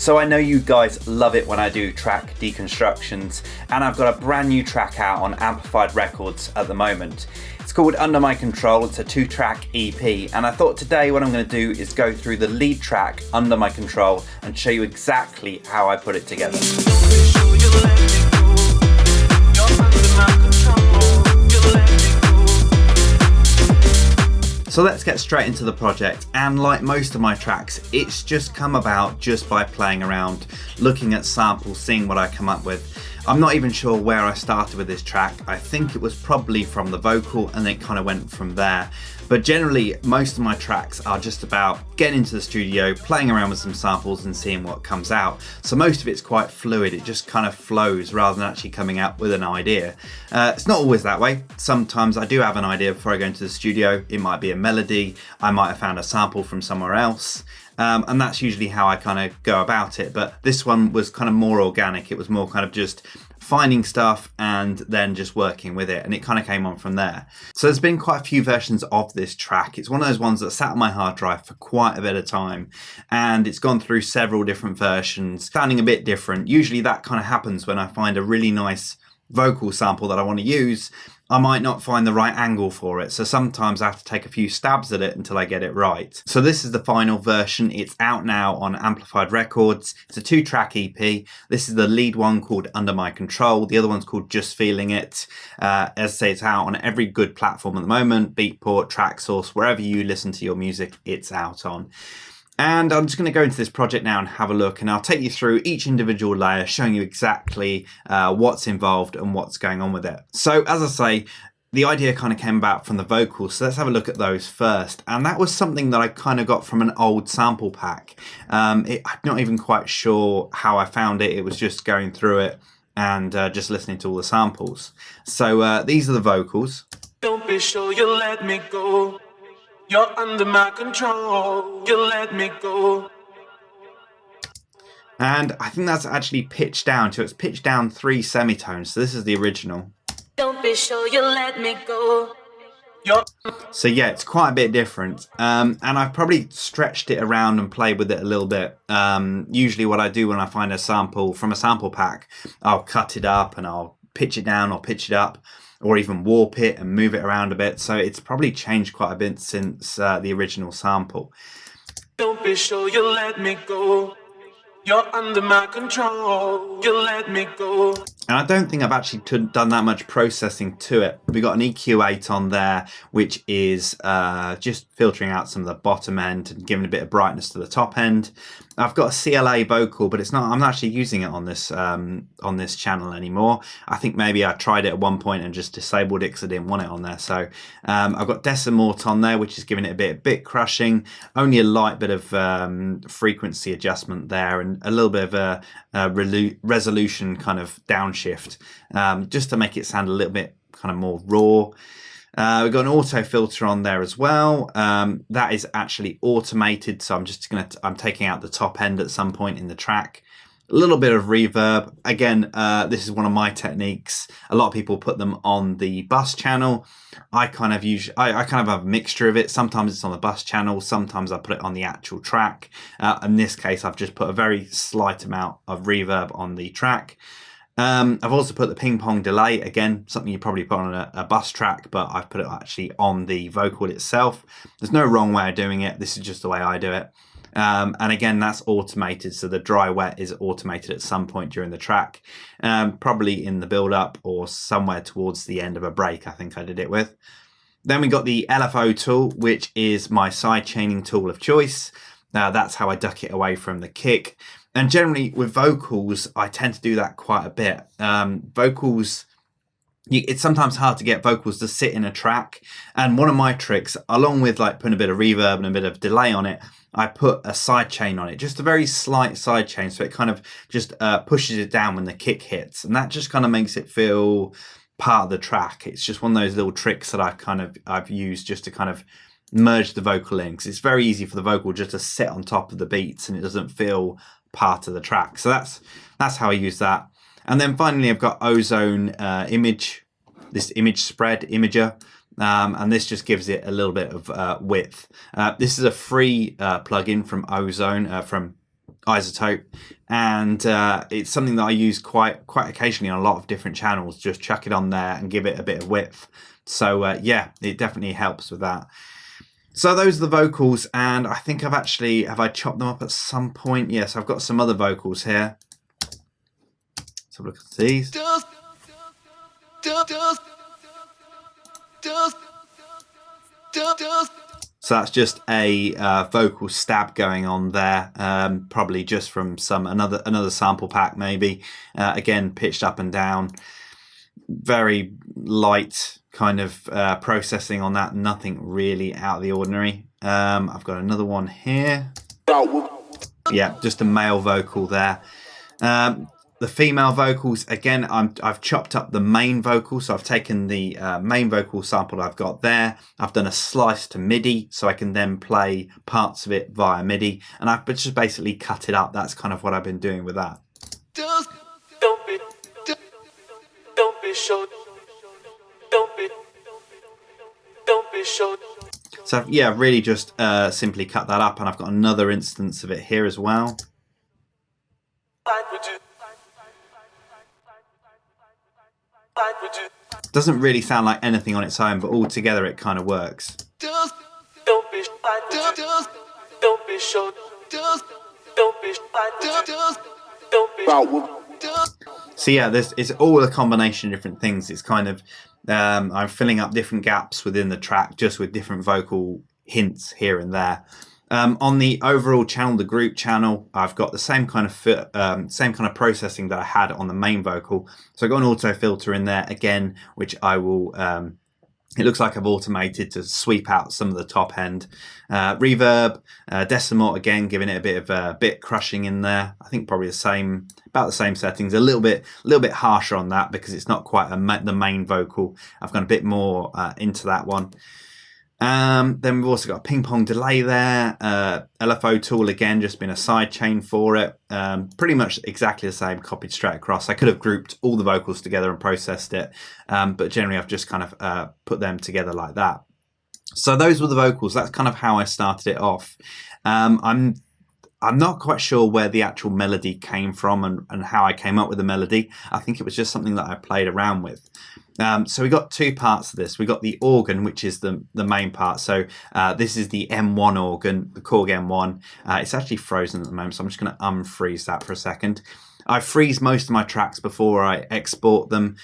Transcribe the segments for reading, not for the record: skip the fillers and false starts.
So I know you guys love it when I do track deconstructions, and I've got a brand new track out on Amplified Records at the moment. It's called Under My Control. It's a 2-track EP, and I thought today what I'm going to do is go through the lead track, Under My Control, and show you exactly how I put it together. So let's get straight into the project, and like most of my tracks, it's just come about just by playing around, looking at samples, seeing what I come up with. I'm not even sure where I started with this track. I think it was probably from the vocal and it kind of went from there. But generally, most of my tracks are just about getting into the studio, playing around with some samples and seeing what comes out. So most of it's quite fluid, it just kind of flows rather than actually coming out with an idea. It's not always that way. Sometimes I do have an idea before I go into the studio. It might be a melody, I might have found a sample from somewhere else. And that's usually how I kind of go about it. But this one was kind of more organic. It was more kind of just finding stuff and then just working with it, and it kind of came on from there. So there's been quite a few versions of this track. It's one of those ones that sat on my hard drive for quite a bit of time, and it's gone through several different versions, sounding a bit different. Usually that kind of happens when I find a really nice vocal sample that I want to use. I might not find the right angle for it, so sometimes I have to take a few stabs at it until I get it right. So this is the final version. It's out now on Amplified Records. It's a 2-track EP. This is the lead one called Under My Control. The other one's called Just Feeling It. As I say, it's out on every good platform at the moment, Beatport, TrackSource, wherever you listen to your music, it's out on. And I'm just going to go into this project now and have a look, and I'll take you through each individual layer, showing you exactly what's involved and what's going on with it. So as I say, the idea kind of came about from the vocals, so let's have a look at those first. And that was something that I kind of got from an old sample pack. I'm not even quite sure how I found it. It was just going through it and just listening to all the samples. So these are the vocals. Don't be sure you let me go. You're under my control, you let me go. And I think that's actually pitched down, so it's pitched down 3 semitones, so this is the original. Don't be sure you let me go. So yeah, it's quite a bit different, and I've probably stretched it around and played with it a little bit. Usually what I do when I find a sample from a sample pack, I'll cut it up and I'll pitch it down or pitch it up, or even warp it and move it around a bit. So it's probably changed quite a bit since the original sample. Don't be sure you let me go. You're under my control, you let me go. And I don't think I've actually done that much processing to it. We got an EQ8 on there, which is just filtering out some of the bottom end and giving a bit of brightness to the top end. I've got a CLA vocal, but it's not. I'm not actually using it on this channel anymore. I think maybe I tried it at one point and just disabled it because I didn't want it on there. So I've got Decimort on there, which is giving it a bit crushing. Only a light bit of frequency adjustment there, and a little bit of a resolution kind of downshift, just to make it sound a little bit kind of more raw. We've got an auto filter on there as well. That is actually automated, so I'm taking out the top end at some point in the track. A little bit of reverb. Again, this is one of my techniques. A lot of people put them on the bus channel. I kind of have a mixture of it. Sometimes it's on the bus channel, sometimes I put it on the actual track. In this case, I've just put a very slight amount of reverb on the track. I've also put the ping pong delay, again, something you probably put on a bus track, but I've put it actually on the vocal itself. There's no wrong way of doing it. This is just the way I do it. And again, that's automated, so the dry wet is automated at some point during the track, probably in the build up or somewhere towards the end of a break, I think I did it with. Then we got the LFO tool, which is my side chaining tool of choice. That's how I duck it away from the kick. And generally with vocals, I tend to do that quite a bit. Vocals, it's sometimes hard to get vocals to sit in a track. And one of my tricks, along with like putting a bit of reverb and a bit of delay on it, I put a side chain on it, just a very slight side chain. So it kind of just pushes it down when the kick hits. And that just kind of makes it feel part of the track. It's just one of those little tricks that I've used just to kind of merge the vocal in, because it's very easy for the vocal just to sit on top of the beats and it doesn't feel part of the track. So that's how I use that. And then finally I've got Ozone image, this image spread imager, and this just gives it a little bit of width. This is a free plugin from Ozone, from isotope, and it's something that I use quite occasionally on a lot of different channels. Just chuck it on there and give it a bit of width. So yeah, it definitely helps with that. So those are the vocals, and I think have I chopped them up at some point? Yes, I've got some other vocals here. Let's have a look at these. So that's just a vocal stab going on there, probably just from another sample pack maybe. Again, pitched up and down, very light kind of processing on that, nothing really out of the ordinary. I've got another one here. Yeah, just a male vocal there. The female vocals, again, I've chopped up the main vocal, so I've taken the main vocal sample I've got there. I've done a slice to MIDI, so I can then play parts of it via MIDI, and I've just basically cut it up. That's kind of what I've been doing with that. Don't be sure. Don't be sure. So yeah, I've really just simply cut that up, and I've got another instance of it here as well. Doesn't really sound like anything on its own, but all together it kind of works. Don't be sure. So yeah, it's all a combination of different things. It's kind of I'm filling up different gaps within the track just with different vocal hints here and there. On the overall channel, the group channel, I've got the same kind of processing that I had on the main vocal. So I've got an auto filter in there again, which I will. It looks like I've automated to sweep out some of the top end. Reverb, Decimalt again, giving it a bit of bit crushing in there. I think probably about the same settings. A little bit harsher on that because it's not quite the main vocal. I've gone a bit more into that one. Then we've also got a ping pong delay there. LFO tool again, just been a side chain for it. Pretty much exactly the same, copied straight across. I could have grouped all the vocals together and processed it, but generally I've just kind of put them together like that. So those were the vocals. That's kind of how I started it off. I'm not quite sure where the actual melody came from and how I came up with the melody. I think it was just something that I played around with. So we got two parts of this. We got the organ, which is the main part. So this is the M1 organ, the Korg M1. It's actually frozen at the moment, so I'm just going to unfreeze that for a second. I freeze most of my tracks before I export them.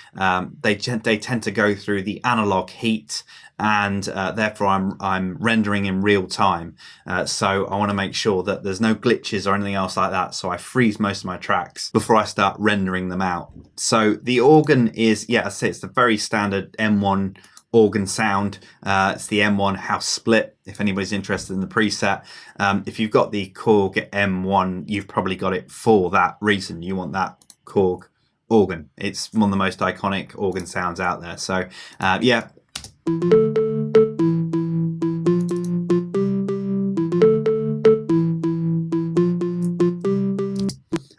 They tend to go through the analog heat, and therefore I'm rendering in real time. So I want to make sure that there's no glitches or anything else like that. So I freeze most of my tracks before I start rendering them out. So the organ is, yeah, I say it's the very standard M1 organ sound. It's the M1 house split, if anybody's interested in the preset. If you've got the Korg M1, you've probably got it for that reason. You want that Korg organ. It's one of the most iconic organ sounds out there. So yeah.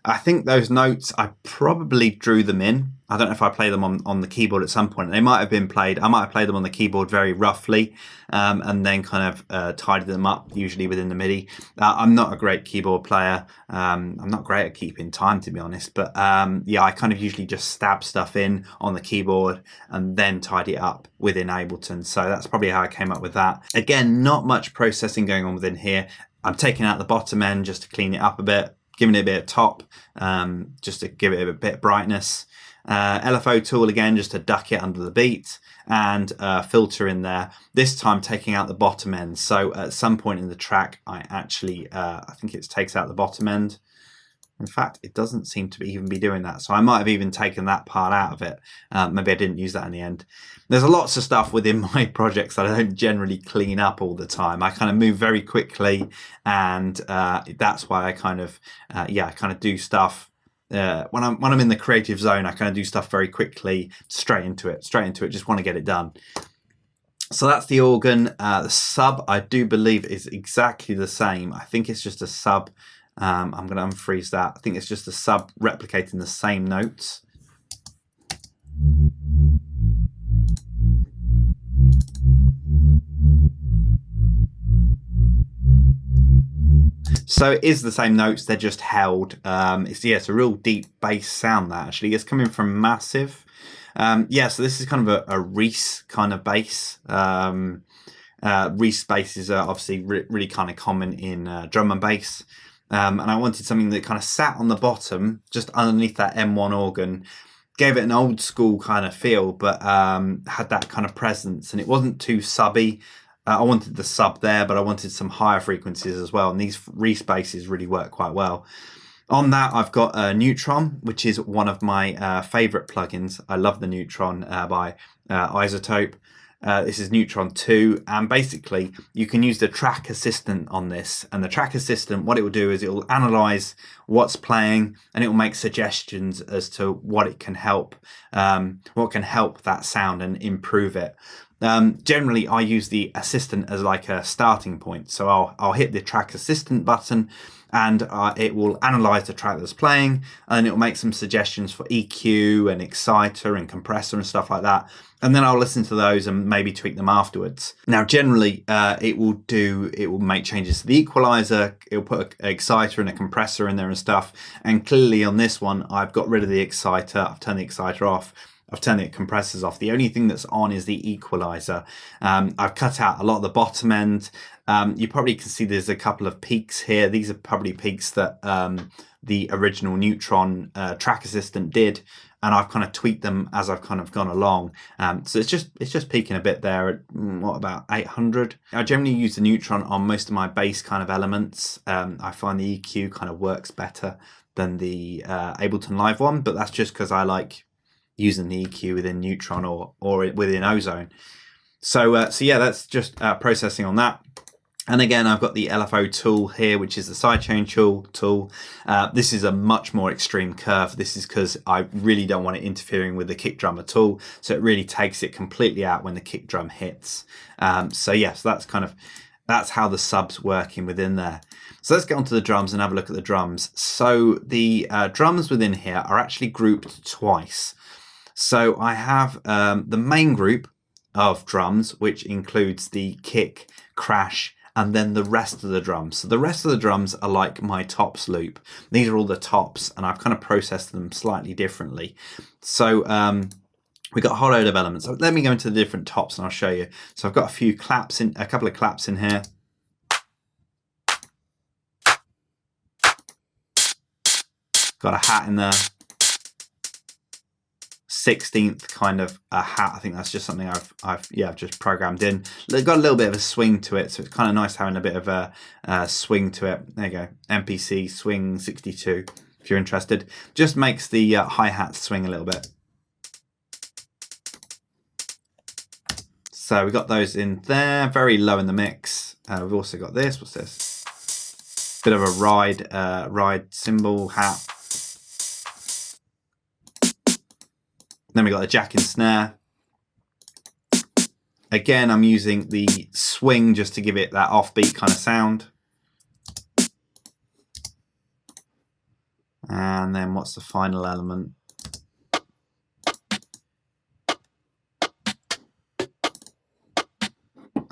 I think those notes, I probably drew them in. I don't know if I play them on the keyboard at some point. They might have been played. I might have played them on the keyboard very roughly, and then kind of tidied them up, usually within the MIDI. I'm not a great keyboard player. I'm not great at keeping time, to be honest. But yeah, I kind of usually just stab stuff in on the keyboard and then tidy it up within Ableton. So that's probably how I came up with that. Again, not much processing going on within here. I'm taking out the bottom end just to clean it up a bit, giving it a bit of top, just to give it a bit of brightness. LFO tool again, just to duck it under the beat, and filter in there, this time taking out the bottom end. So at some point in the track, I actually, I think it takes out the bottom end. In fact, it doesn't seem to even be doing that. So I might have even taken that part out of it. Maybe I didn't use that in the end. There's lots of stuff within my projects that I don't generally clean up all the time. I kind of move very quickly, and that's why I kind of, yeah, I kind of do stuff. When I'm in the creative zone, I kind of do stuff very quickly, straight into it, just want to get it done. So that's the organ. The sub, I do believe, is exactly the same. I think it's just a sub. I'm going to unfreeze that. I think it's just a sub replicating the same notes. So it is the same notes, they're just held. It's a real deep bass sound that actually. It's coming from Massive. So this is kind of a Reese kind of bass. Reese basses are obviously really kind of common in drum and bass. And I wanted something that kind of sat on the bottom, just underneath that M1 organ, gave it an old school kind of feel, but had that kind of presence, and it wasn't too subby. I wanted the sub there, but I wanted some higher frequencies as well, and these Reese basses really work quite well. On that, I've got a Neutron, which is one of my favorite plugins. I love the Neutron by iZotope. This is Neutron 2, and basically you can use the track assistant on this, and the track assistant, what it will do is it will analyze what's playing, and it will make suggestions as to what it can help, what can help that sound and improve it. Generally I use the assistant as like a starting point, so I'll hit the track assistant button, and it will analyze the track that's playing, and it will make some suggestions for EQ and exciter and compressor and stuff like that, and then I'll listen to those and maybe tweak them afterwards. Now generally it will make changes to the equalizer, it'll put an exciter and a compressor in there and stuff, and clearly on this one I've got rid of the exciter, I've turned the exciter off, I've turned the compressors off. The only thing that's on is the equalizer. I've cut out a lot of the bottom end. You probably can see there's a couple of peaks here. These are probably peaks that the original Neutron track assistant did, and I've kind of tweaked them as I've kind of gone along. So it's just peaking a bit there at about 800. I generally use the Neutron on most of my bass kind of elements. I find the EQ kind of works better than the Ableton Live one, but that's just because I like using the EQ within Neutron or within Ozone. So yeah, that's just processing on that. And again, I've got the LFO tool here, which is the sidechain tool. This is a much more extreme curve. This is because I really don't want it interfering with the kick drum at all. So it really takes it completely out when the kick drum hits. So yes, that's how the sub's working within there. So let's get onto the drums and have a look at the drums. So the drums within here are actually grouped twice. So I have the main group of drums, which includes the kick, crash, and then the rest of the drums. So the rest of the drums are like my tops loop. These are all the tops, and I've kind of processed them slightly differently. So we got a whole load of elements. So let me go into the different tops and I'll show you. So I've got a couple of claps in here. Got a hat in there. 16th kind of a hat. I think that's just something I've just programmed in. It's got a little bit of a swing to it, so it's kind of nice having a bit of a swing to it. There you go, MPC swing 62 if you're interested. Just makes the hi-hat swing a little bit. So we've got those in there, very low in the mix. We've also got this, what's this? Bit of a ride cymbal hat. Then we got the jack and snare. Again, I'm using the swing just to give it that offbeat kind of sound. And then what's the final element?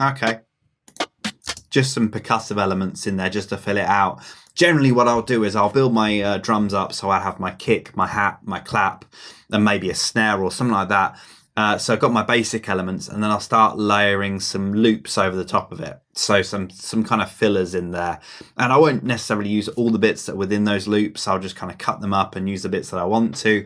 Okay. Just some percussive elements in there just to fill it out. Generally what I'll do is I'll build my drums up, so I have my kick, my hat, my clap, and maybe a snare or something like that. So I've got my basic elements, and then I'll start layering some loops over the top of it. So some kind of fillers in there. And I won't necessarily use all the bits that are within those loops. I'll just kind of cut them up and use the bits that I want to.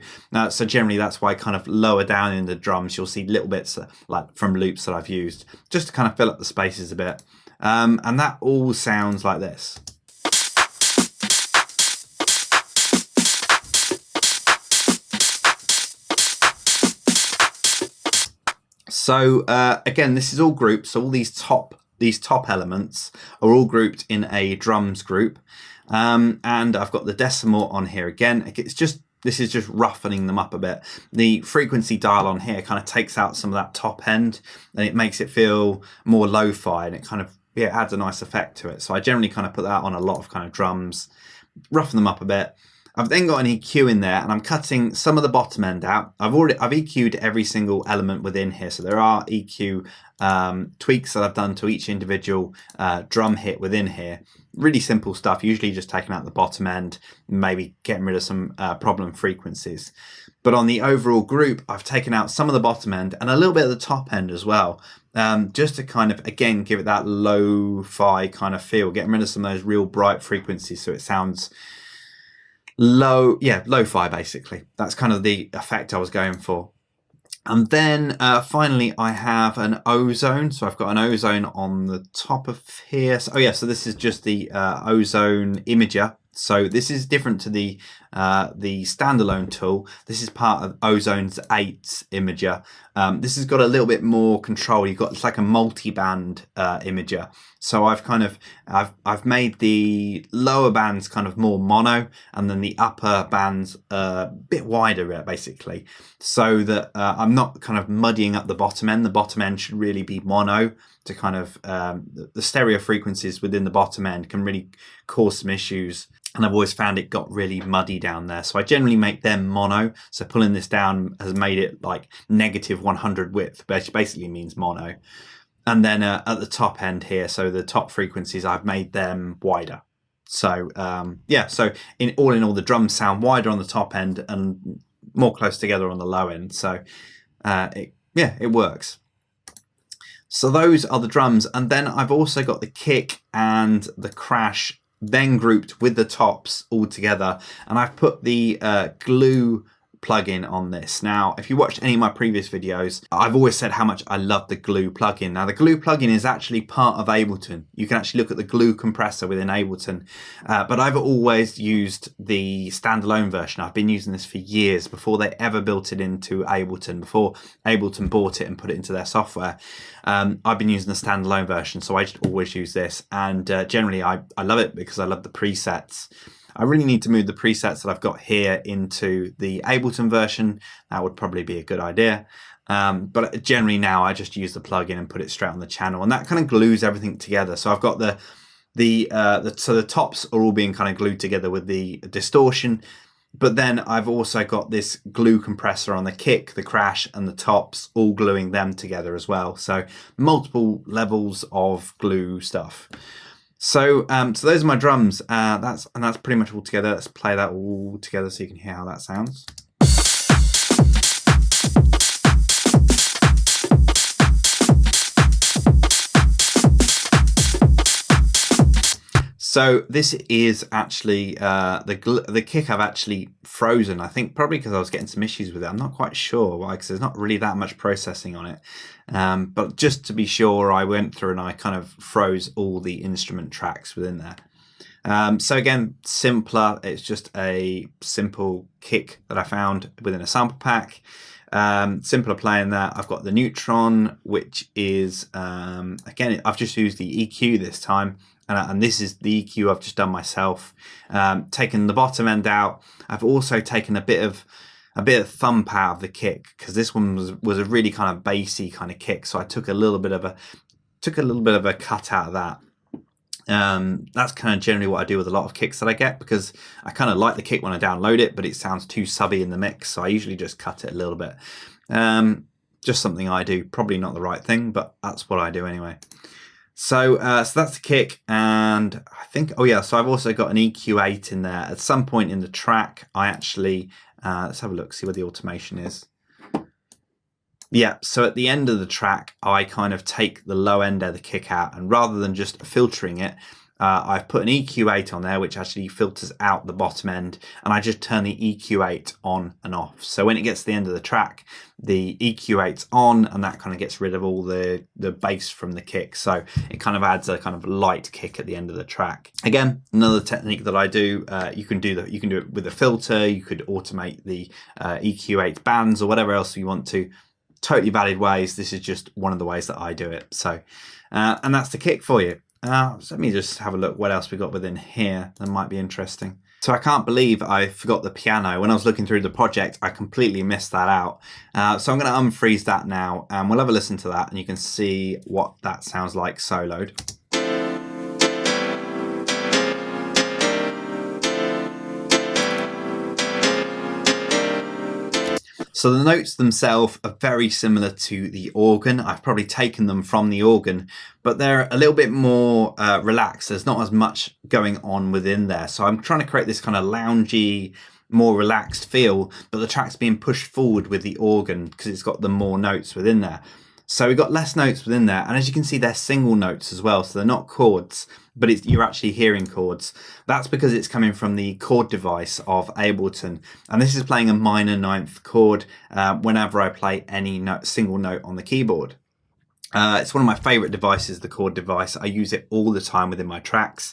So generally that's why kind of lower down in the drums, you'll see little bits like from loops that I've used, just to kind of fill up the spaces a bit. And that all sounds like this. So again, this is all grouped. So all these top elements are all grouped in a drums group, and I've got the decimal on here again. This is just roughening them up a bit. The frequency dial on here kind of takes out some of that top end, and it makes it feel more lo-fi, and it kind of adds a nice effect to it. So I generally kind of put that on a lot of kind of drums, roughen them up a bit. I've then got an EQ in there, and I'm cutting some of the bottom end out. I've EQ'd every single element within here, so there are EQ tweaks that I've done to each individual drum hit within here. Really simple stuff, usually just taking out the bottom end, maybe getting rid of some problem frequencies. But on the overall group, I've taken out some of the bottom end and a little bit of the top end as well, just to kind of, again, give it that lo-fi kind of feel, getting rid of some of those real bright frequencies so it sounds lo-fi basically. That's kind of the effect I was going for. And then finally, I have an ozone. So I've got an ozone on the top of here. So, so this is just the ozone imager. So this is different to the standalone tool. This is part of Ozone's 8's imager. This has got a little bit more control. You've got, it's like a multi-band imager. So I've made the lower bands kind of more mono, and then the upper bands a bit wider basically, so that I'm not kind of muddying up the bottom end. The bottom end should really be mono to kind of the stereo frequencies within the bottom end can really cause some issues. And I've always found it got really muddy down there. So I generally make them mono. So pulling this down has made it like -100 width, which basically means mono. And then at the top end here, so the top frequencies, I've made them wider. So so in all, the drums sound wider on the top end and more close together on the low end. So it works. So those are the drums. And then I've also got the kick and the crash then grouped with the tops all together, and I've put the glue plugin on this. Now, if you watched any of my previous videos, I've always said how much I love the glue plugin. Now, the glue plugin is actually part of Ableton. You can actually look at the glue compressor within Ableton, but I've always used the standalone version. I've been using this for years before they ever built it into Ableton, before Ableton bought it and put it into their software. I've been using the standalone version, so I just always use this, and generally I love it because I love the presets. I really need to move the presets that I've got here into the Ableton version. That would probably be a good idea. But generally now I just use the plugin and put it straight on the channel, and that kind of glues everything together. So I've got so the tops are all being kind of glued together with the distortion, but then I've also got this glue compressor on the kick, the crash, and the tops, all gluing them together as well. So multiple levels of glue stuff. So so those are my drums. That's pretty much all together. Let's play that all together so you can hear how that sounds. So this is actually the kick I've actually frozen. I think probably because I was getting some issues with it. I'm not quite sure why, because there's not really that much processing on it. But just to be sure, I went through and I kind of froze all the instrument tracks within there. So again, simpler. It's just a simple kick that I found within a sample pack. Simpler playing that. I've got the neutron, which is again, I've just used the EQ this time. And this is the EQ I've just done myself. Taken the bottom end out. I've also taken a bit of thump out of the kick, because this one was a really kind of bassy kind of kick. So I took a little bit of a cut out of that. That's kind of generally what I do with a lot of kicks that I get, because I kind of like the kick when I download it, but it sounds too subby in the mix. So I usually just cut it a little bit. Just something I do. Probably not the right thing, but that's what I do anyway. So so that's the kick, and I think, so I've also got an EQ8 in there. At some point in the track, I actually, let's have a look, see where the automation is. Yeah, so at the end of the track, I kind of take the low end of the kick out, and rather than just filtering it, I've put an EQ8 on there, which actually filters out the bottom end, and I just turn the EQ8 on and off. So when it gets to the end of the track, the EQ8's on, and that kind of gets rid of all the bass from the kick. So it kind of adds a kind of light kick at the end of the track. Again, another technique that I do, you can do it with a filter. You could automate the EQ8 bands or whatever else you want to. Totally valid ways. This is just one of the ways that I do it. So, and that's the kick for you. So let me just have a look what else we got within here that might be interesting. So I can't believe I forgot the piano. When I was looking through the project, I completely missed that out. So I'm going to unfreeze that now, and we'll have a listen to that, and you can see what that sounds like soloed. So the notes themselves are very similar to the organ. I've probably taken them from the organ, but they're a little bit more relaxed. There's not as much going on within there. So I'm trying to create this kind of loungy, more relaxed feel, but the track's being pushed forward with the organ because it's got the more notes within there. So we've got less notes within there, and as you can see, they're single notes as well, so they're not chords, but you're actually hearing chords. That's because it's coming from the chord device of Ableton, and this is playing a minor ninth chord whenever I play any single note on the keyboard. It's one of my favorite devices, the chord device. I use it all the time within my tracks,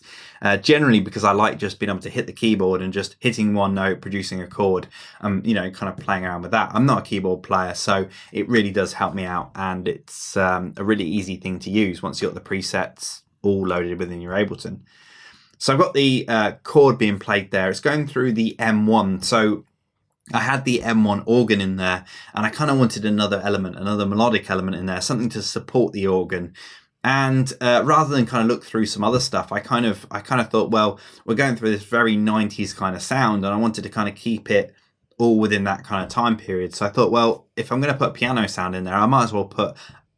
generally because I like just being able to hit the keyboard and just hitting one note, producing a chord, you know, kind of playing around with that. I'm not a keyboard player, so it really does help me out, and it's a really easy thing to use once you've got the presets all loaded within your Ableton. So I've got the chord being played there. It's going through the M1, so I had the M1 organ in there, and I kind of wanted another element, another melodic element in there, something to support the organ. And rather than kind of look through some other stuff, I kind of thought, well, we're going through this very 90s kind of sound, and I wanted to kind of keep it all within that kind of time period. So I thought, well, if I'm going to put piano sound in there, I might as well put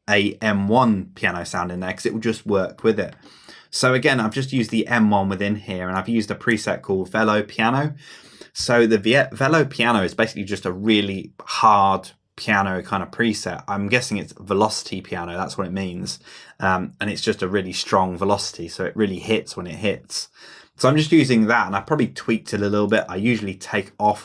a M1 piano sound in there because it will just work with it. So again, I've just used the M1 within here, and I've used a preset called Velo Piano. So the Velo Piano is basically just a really hard piano kind of preset. I'm guessing it's velocity piano, that's what it means. And it's just a really strong velocity, so it really hits when it hits. So I'm just using that, and I probably tweaked it a little bit. I usually take off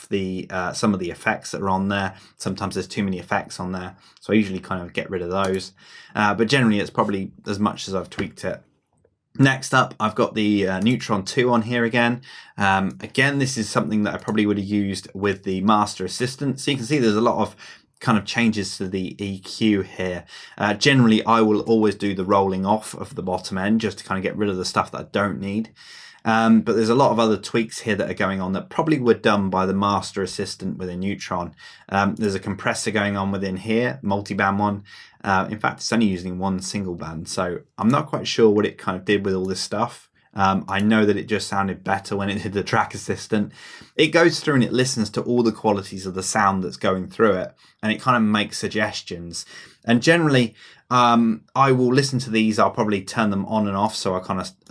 the some of the effects that are on there. Sometimes there's too many effects on there, so I usually kind of get rid of those. But generally it's probably as much as I've tweaked it. Next up, I've got the Neutron 2 on here again. Again, this is something that I probably would have used with the Master Assistant. So you can see there's a lot of kind of changes to the EQ here. Generally, I will always do the rolling off of the bottom end just to kind of get rid of the stuff that I don't need. But there's a lot of other tweaks here that are going on that probably were done by the Master Assistant within Neutron. There's a compressor going on within here, multi-band one. In fact, it's only using one single band, so I'm not quite sure what it kind of did with all this stuff. I know that it just sounded better when it did the track assistant. It goes through and it listens to all the qualities of the sound that's going through it, and it kind of makes suggestions. And generally, I will listen to these. I'll probably turn them on and off, so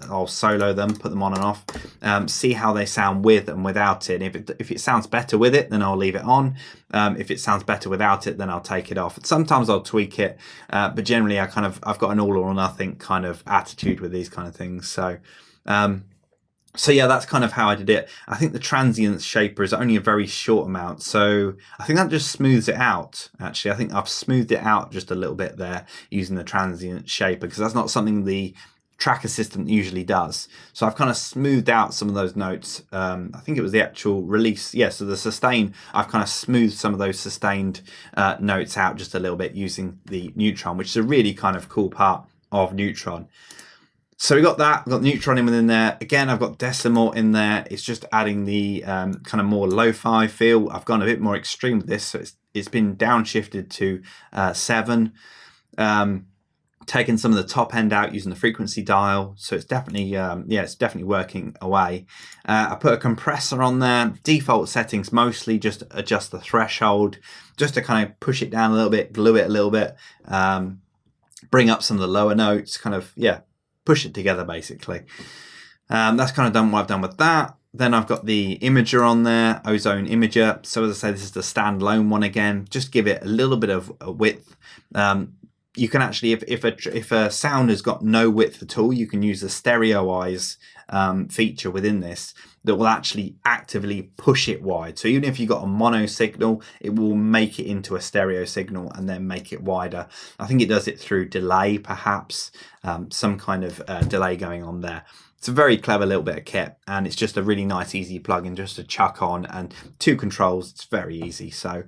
I'll solo them, put them on and off, see how they sound with and without it. And if it sounds better with it, then I'll leave it on. If it sounds better without it, then I'll take it off. Sometimes I'll tweak it, but generally I've got an all or nothing kind of attitude with these kind of things. So yeah, that's kind of how I did it. I think the transient shaper is only a very short amount, so I think that just smooths it out. Actually, I think I've smoothed it out just a little bit there using the transient shaper, because that's not something the track assistant usually does. So I've kind of smoothed out some of those notes. I think it was the actual release. Yeah, so the sustain, I've kind of smoothed some of those sustained notes out just a little bit using the Neutron, which is a really kind of cool part of Neutron. So we got that, we've got Neutron in within there. Again, I've got Decimal in there. It's just adding the kind of more lo-fi feel. I've gone a bit more extreme with this, so it's been downshifted to 7. Taken some of the top end out using the frequency dial, so it's definitely it's definitely working away. I put a compressor on there. Default settings mostly just adjust the threshold, just to kind of push it down a little bit, glue it a little bit, bring up some of the lower notes, kind of push it together basically. That's kind of done what I've done with that. Then I've got the imager on there, Ozone Imager. So as I say, this is the standalone one again. Just give it a little bit of width. You can actually, if a sound has got no width at all, you can use the Stereoize feature within this that will actually actively push it wide. So even if you've got a mono signal, it will make it into a stereo signal and then make it wider. I think it does it through delay, perhaps, some kind of delay going on there. It's a very clever little bit of kit, and it's just a really nice, easy plugin just to chuck on, and 2 controls. It's very easy. So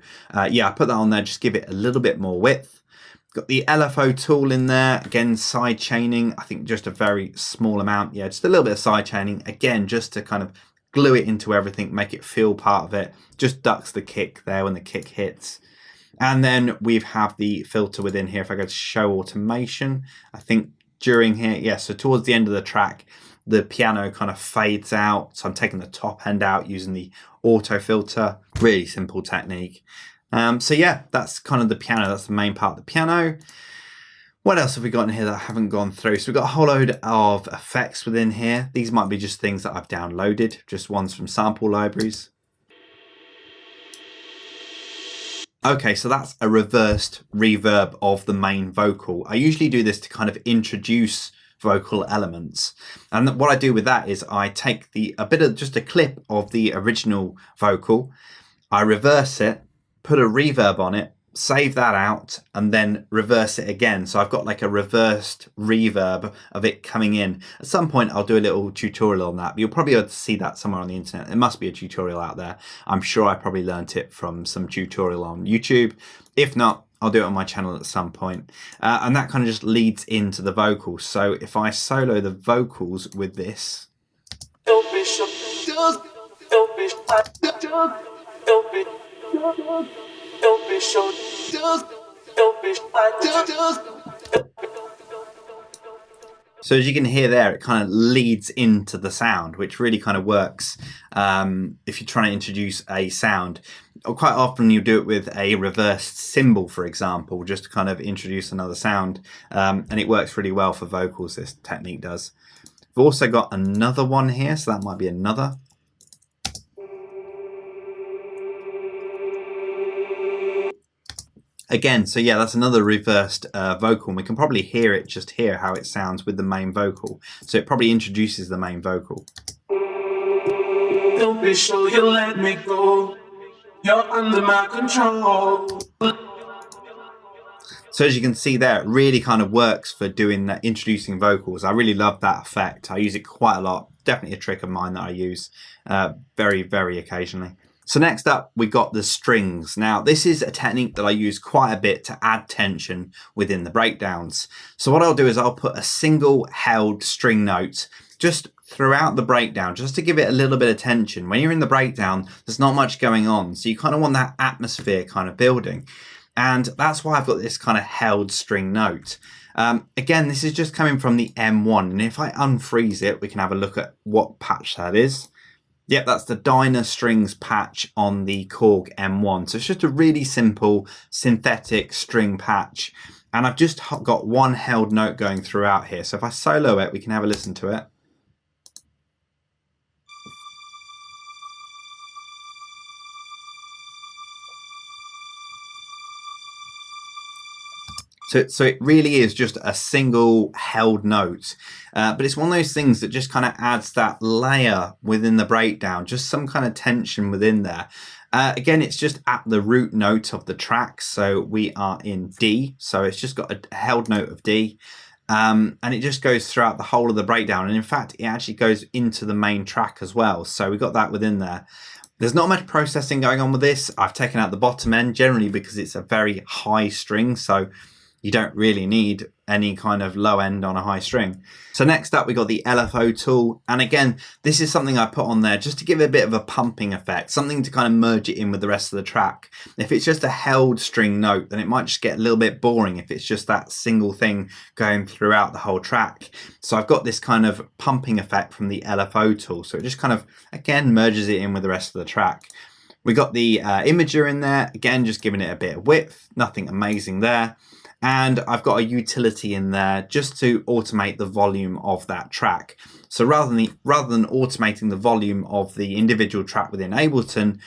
yeah, I put that on there, just give it a little bit more width. Got the LFO tool in there, again, side chaining, I think just a very small amount. Yeah, just a little bit of side chaining, again, just to kind of glue it into everything, make it feel part of it. Just ducks the kick there when the kick hits. And then we have the filter within here. If I go to show automation, I think during here, yeah, so towards the end of the track, the piano kind of fades out. So I'm taking the top end out using the auto filter Really simple technique. So yeah, that's kind of the piano. That's the main part of the piano. What else have we got in here that I haven't gone through? So we've got a whole load of effects within here. These might be just things that I've downloaded, just ones from sample libraries. Okay, so that's a reversed reverb of the main vocal. I usually do this to kind of introduce vocal elements. And what I do with that is I take just a clip of the original vocal, I reverse it, put a reverb on it, save that out, and then reverse it again. So I've got like a reversed reverb of it coming in. At some point I'll do a little tutorial on that, but you'll probably be able to see that somewhere on the internet. There must be a tutorial out there. I'm sure I probably learnt it from some tutorial on YouTube. If not, I'll do it on my channel at some point. And that kind of just leads into the vocals. So if I solo the vocals with this. So as you can hear there, it kind of leads into the sound, which really kind of works if you're trying to introduce a sound. Or quite often you do it with a reversed cymbal, for example, just to kind of introduce another sound. And it works really well for vocals, this technique does. We've also got another one here, so that might be another. Again, so yeah, that's another reversed vocal, and we can probably hear it just here, how it sounds with the main vocal. So it probably introduces the main vocal. Don't be sure you let me go. You're under my control. So as you can see there, it really kind of works for doing that, introducing vocals. I really love that effect. I use it quite a lot. Definitely a trick of mine that I use very, very occasionally. So next up, we got the strings. Now, this is a technique that I use quite a bit to add tension within the breakdowns. So what I'll do is I'll put a single held string note just throughout the breakdown, just to give it a little bit of tension. When you're in the breakdown, there's not much going on. So you kind of want that atmosphere kind of building. And that's why I've got this kind of held string note. Again, this is just coming from the M1. And if I unfreeze it, we can have a look at what patch that is. Yep, that's the Dyna Strings patch on the Korg M1. So it's just a really simple synthetic string patch. And I've just got one held note going throughout here. So if I solo it, we can have a listen to it. So it really is just a single held note, but it's one of those things that just kind of adds that layer within the breakdown, just some kind of tension within there. Again, it's just at the root note of the track, so we are in D, so it's just got a held note of D, and it just goes throughout the whole of the breakdown, and in fact it actually goes into the main track as well, so we got that within there. There's not much processing going on with this. I've taken out the bottom end generally because it's a very high string, so you don't really need any kind of low end on a high string. So next up, we got the LFO tool. And again, this is something I put on there just to give it a bit of a pumping effect, something to kind of merge it in with the rest of the track. If it's just a held string note, then it might just get a little bit boring if it's just that single thing going throughout the whole track. So I've got this kind of pumping effect from the LFO tool. So it just kind of, again, merges it in with the rest of the track. We got the imager in there, again, just giving it a bit of width, nothing amazing there. And I've got a utility in there just to automate the volume of that track. So rather than automating the volume of the individual track within Ableton,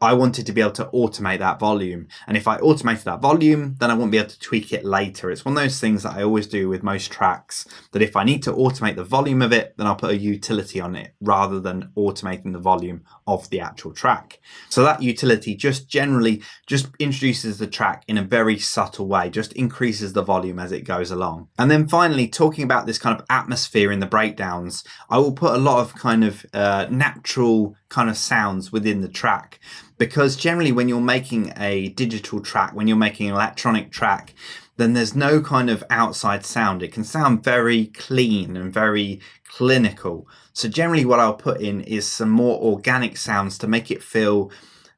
I wanted to be able to automate that volume. And if I automated that volume, then I won't be able to tweak it later. It's one of those things that I always do with most tracks, that if I need to automate the volume of it, then I'll put a utility on it rather than automating the volume of the actual track. So that utility just generally just introduces the track in a very subtle way, just increases the volume as it goes along. And then finally, talking about this kind of atmosphere in the breakdowns, I will put a lot of kind of natural kind of sounds within the track. Because generally when you're making a digital track, when you're making an electronic track, then there's no kind of outside sound. It can sound very clean and very clinical. So generally what I'll put in is some more organic sounds to make it feel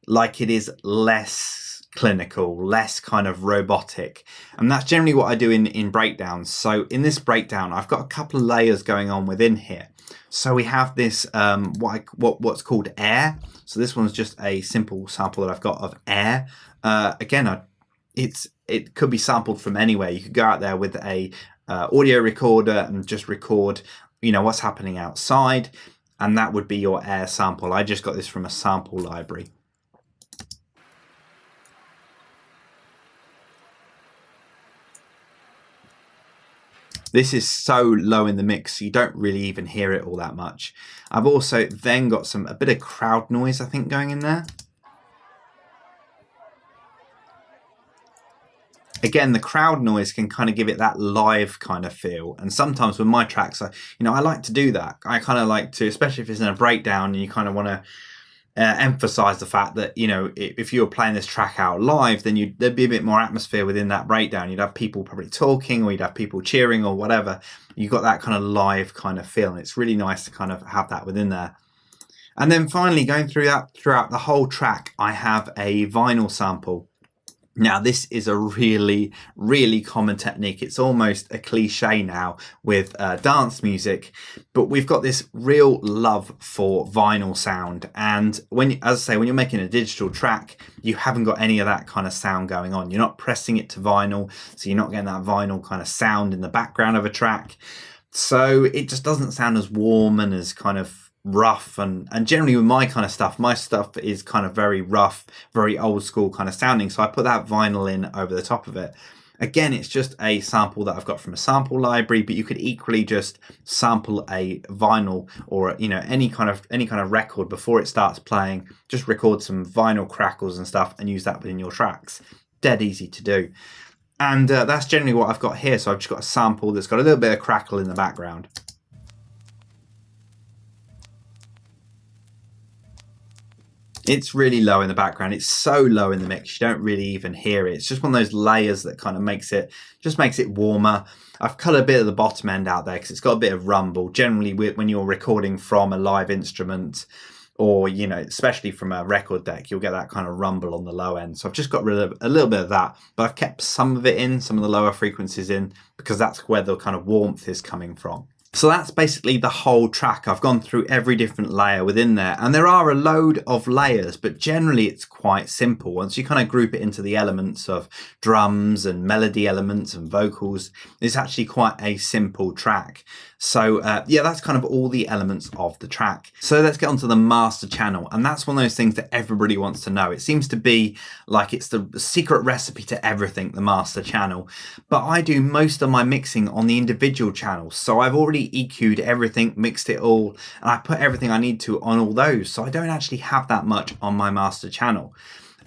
like it is less clinical, less kind of robotic. And that's generally what I do in breakdowns. So in this breakdown, I've got a couple of layers going on within here. So we have this what's called air. So this one's just a simple sample that I've got of air. Again, it could be sampled from anywhere. You could go out there with a audio recorder and just record, what's happening outside, and that would be your air sample. I just got this from a sample library. This is so low in the mix, you don't really even hear it all that much. I've also then got a bit of crowd noise, I think, going in there. Again, the crowd noise can kind of give it that live kind of feel. And sometimes with my tracks, I like to do that. I kind of like to, especially if it's in a breakdown and you kind of want to emphasize the fact that, if you were playing this track out live, then there'd be a bit more atmosphere within that breakdown. You'd have people probably talking, or you'd have people cheering or whatever. You got that kind of live kind of feel, and it's really nice to kind of have that within there. And then finally, going throughout the whole track, I have a vinyl sample. Now, this is a really, really common technique. It's almost a cliche now with dance music, but we've got this real love for vinyl sound. And when you're making a digital track, you haven't got any of that kind of sound going on. You're not pressing it to vinyl, so you're not getting that vinyl kind of sound in the background of a track. So it just doesn't sound as warm and as kind of rough, and generally with my stuff is kind of very rough, very old school kind of sounding, so I put that vinyl in over the top of it. Again, it's just a sample that I've got from a sample library, but you could equally just sample a vinyl or any kind of record before it starts playing. Just record some vinyl crackles and stuff and use that within your tracks. Dead easy to do. And that's generally what I've got here. So I've just got a sample that's got a little bit of crackle in the background. It's really low in the background. It's so low in the mix, you don't really even hear it. It's just one of those layers that kind of makes it warmer. I've cut a bit of the bottom end out there because it's got a bit of rumble. Generally, when you're recording from a live instrument, or especially from a record deck, you'll get that kind of rumble on the low end. So I've just got rid of a little bit of that, but I've kept some of it in, some of the lower frequencies in, because that's where the kind of warmth is coming from. So that's basically the whole track. I've gone through every different layer within there, and there are a load of layers, but generally it's quite simple. Once you kind of group it into the elements of drums and melody elements and vocals, it's actually quite a simple track. So that's kind of all the elements of the track. So let's get onto the master channel, and that's one of those things that everybody wants to know. It seems to be like it's the secret recipe to everything, the master channel, but I do most of my mixing on the individual channels. So I've already EQ'd everything, mixed it all, and I put everything I need to on all those, so I don't actually have that much on my master channel.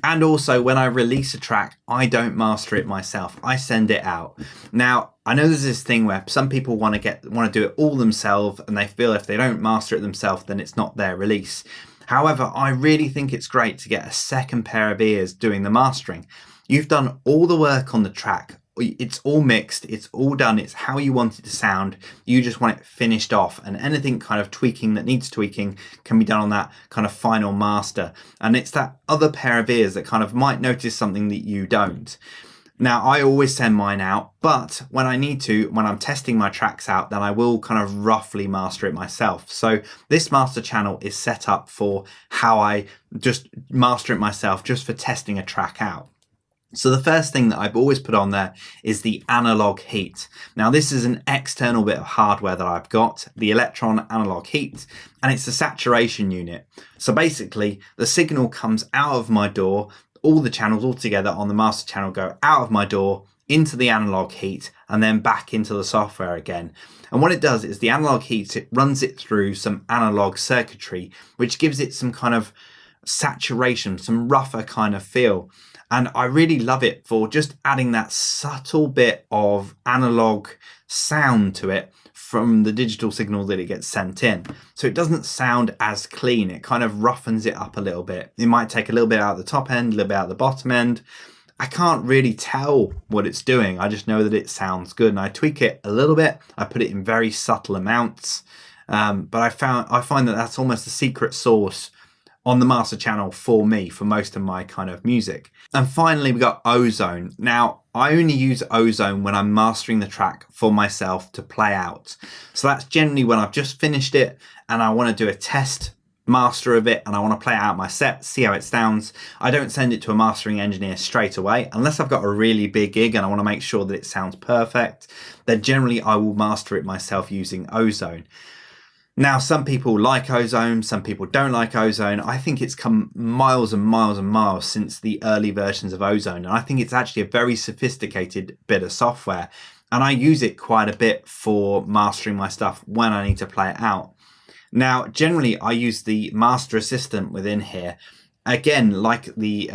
And also, when I release a track, I don't master it myself. I send it out. Now, I know there's this thing where some people want to do it all themselves, and they feel if they don't master it themselves, then it's not their release. However, I really think it's great to get a second pair of ears doing the mastering. You've done all the work on the track. It's all mixed, it's all done, it's how you want it to sound. You just want it finished off, and anything kind of tweaking that needs tweaking can be done on that kind of final master. And it's that other pair of ears that kind of might notice something that you don't. Now, I always send mine out, but when I need to, when I'm testing my tracks out, then I will kind of roughly master it myself. So this master channel is set up for how I just master it myself, just for testing a track out. So the first thing that I've always put on there is the analog heat. Now, this is an external bit of hardware that I've got, the Electron analog heat, and it's a saturation unit. So basically, the signal comes out of my DAW, all the channels all together on the master channel go out of my DAW into the analog heat and then back into the software again. And what it does is the analog heat, it runs it through some analog circuitry, which gives it some kind of saturation, some rougher kind of feel. And I really love it for just adding that subtle bit of analog sound to it from the digital signal that it gets sent in. So it doesn't sound as clean. It kind of roughens it up a little bit. It might take a little bit out of the top end, a little bit out of the bottom end. I can't really tell what it's doing. I just know that it sounds good, and I tweak it a little bit. I put it in very subtle amounts. But I find that that's almost the secret sauce on the master channel for me for most of my kind of music. And finally, we got Ozone. Now, I only use Ozone when I'm mastering the track for myself to play out. So that's generally when I've just finished it and I want to do a test master of it and I want to play out my set, see how it sounds. I don't send it to a mastering engineer straight away unless I've got a really big gig and I want to make sure that it sounds perfect. Then generally I will master it myself using Ozone. Now, some people like Ozone, some people don't like Ozone. I think it's come miles and miles and miles since the early versions of Ozone. And I think it's actually a very sophisticated bit of software. And I use it quite a bit for mastering my stuff when I need to play it out. Now, generally, I use the Master Assistant within here. Again, like the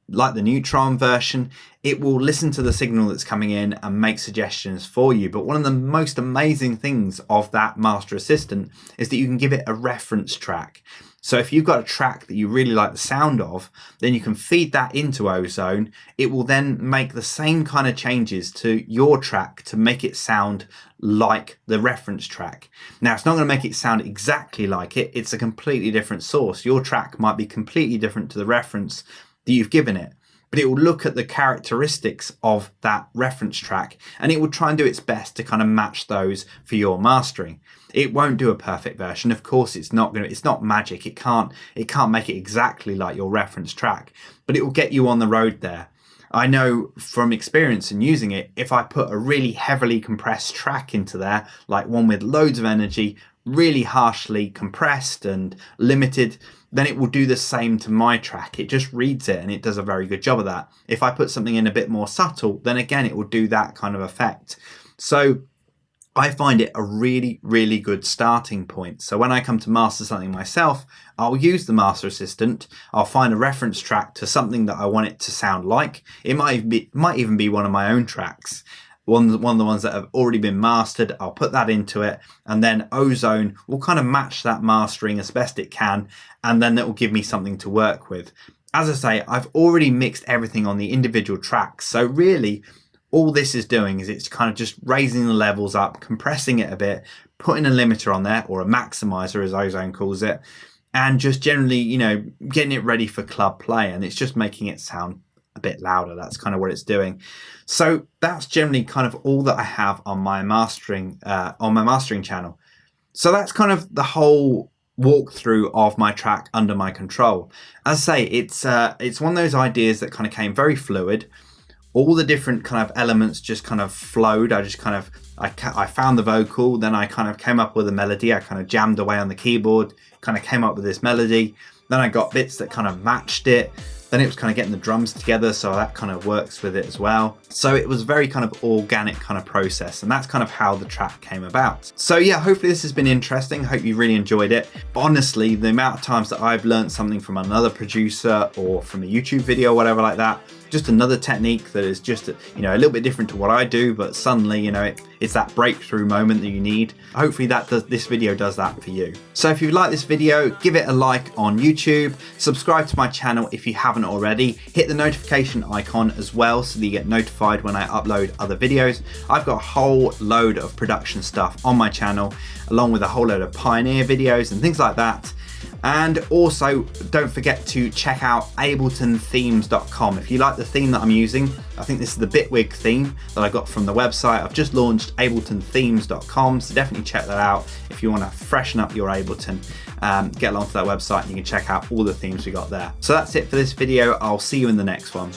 Neutron version, it will listen to the signal that's coming in and make suggestions for you. But one of the most amazing things of that Master Assistant is that you can give it a reference track. So if you've got a track that you really like the sound of, then you can feed that into Ozone. It will then make the same kind of changes to your track to make it sound like the reference track. Now, it's not going to make it sound exactly like it. It's a completely different source. Your track might be completely different to the reference that you've given it, but it will look at the characteristics of that reference track and it will try and do its best to kind of match those for your mastering. It won't do a perfect version. Of course, it's not magic. It can't make it exactly like your reference track, but it will get you on the road there. I know from experience in using it, if I put a really heavily compressed track into there, like one with loads of energy, really harshly compressed and limited, then it will do the same to my track. It just reads it and it does a very good job of that. If I put something in a bit more subtle, then again, it will do that kind of effect. So I find it a really, really good starting point. So when I come to master something myself, I'll use the Master Assistant. I'll find a reference track to something that I want it to sound like. It might even be one of my own tracks. One of the ones that have already been mastered, I'll put that into it, and then Ozone will kind of match that mastering as best it can, and then that will give me something to work with. As I say, I've already mixed everything on the individual tracks, so really all this is doing is it's kind of just raising the levels up, compressing it a bit, putting a limiter on there, or a maximizer as Ozone calls it, and just generally, getting it ready for club play, and it's just making it sound a bit louder. That's kind of what it's doing. So that's generally kind of all that I have on my mastering channel. So that's kind of the whole walkthrough of my track under my control. As I say, it's one of those ideas that kind of came very fluid. All the different kind of elements just kind of flowed. I found the vocal, then I kind of came up with a melody. I kind of jammed away on the keyboard, kind of came up with this melody. Then I got bits that kind of matched it. Then it was kind of getting the drums together, so that kind of works with it as well. So it was very kind of organic kind of process, and that's kind of how the track came about. So yeah, hopefully this has been interesting. Hope you really enjoyed it. But honestly, the amount of times that I've learned something from another producer or from a YouTube video or whatever like that, just another technique that is just a little bit different to what I do, but suddenly it's that breakthrough moment that you need. Hopefully this video does that for you. So if you like this video, give it a like on YouTube, subscribe to my channel if you haven't already, hit the notification icon as well so that you get notified when I upload other videos. I've got a whole load of production stuff on my channel, along with a whole load of Pioneer videos and things like that. And also, don't forget to check out abletonthemes.com. If you like the theme that I'm using, I think this is the Bitwig theme that I got from the website. I've just launched abletonthemes.com, so definitely check that out if you want to freshen up your Ableton. Get along to that website and you can check out all the themes we got there. So that's it for this video. I'll see you in the next one.